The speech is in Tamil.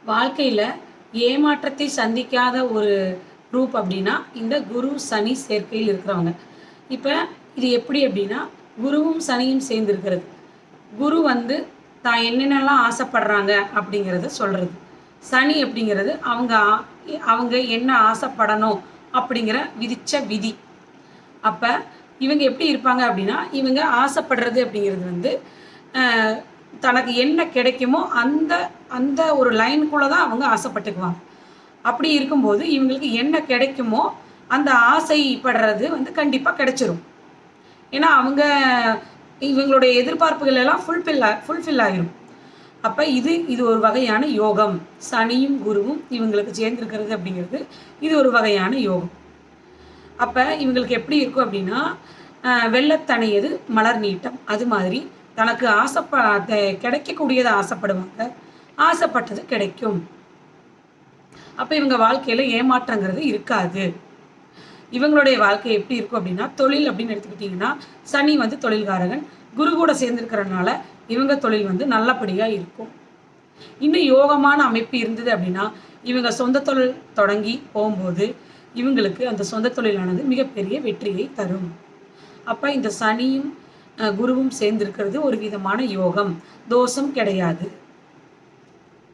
வாழ்க்கையில் ஏமாற்றத்தை சந்திக்காத ஒரு குரூப் அப்படின்னா இந்த குரு சனி சேர்க்கையில் இருக்கிறவங்க. இப்போ இது எப்படி அப்படின்னா, குருவும் சனியும் சேர்ந்துருக்கிறது. குரு வந்து தான் என்னென்னலாம் ஆசைப்படுறாங்க அப்படிங்கிறத சொல்கிறது. சனி அப்படிங்கிறது அவங்க என்ன ஆசைப்படணும் அப்படிங்கிற விதித்த விதி. அப்போ இவங்க எப்படி இருப்பாங்க அப்படின்னா, இவங்க ஆசைப்படுறது அப்படிங்கிறது வந்து தனக்கு என்ன கிடைக்குமோ அந்த அந்த ஒரு லைனுக்குள்ளே தான் அவங்க ஆசைப்பட்டுக்குவாங்க. அப்படி இருக்கும்போது இவங்களுக்கு என்ன கிடைக்குமோ அந்த ஆசைப்படுறது வந்து கண்டிப்பாக கிடைச்சிரும். ஏன்னா இவங்களுடைய எதிர்பார்ப்புகள் எல்லாம் ஃபுல்ஃபில் ஆகிரும். அப்போ இது ஒரு வகையான யோகம். சனியும் குருவும் இவங்களுக்கு சேர்ந்துருக்கிறது அப்படிங்கிறது இது ஒரு வகையான யோகம். அப்போ இவங்களுக்கு எப்படி இருக்கும் அப்படின்னா, வெள்ளத்தனையது மலர் நீட்டம். அது மாதிரி தனக்கு கிடைக்கக்கூடியதை ஆசைப்படுவாங்க. ஆசைப்பட்டது கிடைக்கும். அப்போ இவங்க வாழ்க்கையில் ஏமாற்றங்கிறது இருக்காது. இவங்களுடைய வாழ்க்கை எப்படி இருக்கும் அப்படின்னா, தொழில் அப்படின்னு எடுத்துக்கிட்டிங்கன்னா, சனி வந்து தொழில்காரகன். குரு கூட சேர்ந்துருக்கிறதுனால இவங்க தொழில் வந்து நல்லபடியாக இருக்கும். இன்னும் யோகமான அமைப்பு இருந்தது அப்படின்னா, இவங்க சொந்த தொழில் தொடங்கி போகும்போது இவங்களுக்கு அந்த சொந்த தொழிலானது மிகப்பெரிய வெற்றியை தரும். அப்போ இந்த சனியும் குருவும் சேர்ந்திருக்கிறது ஒரு விதமான யோகம். தோஷம் கிடையாது.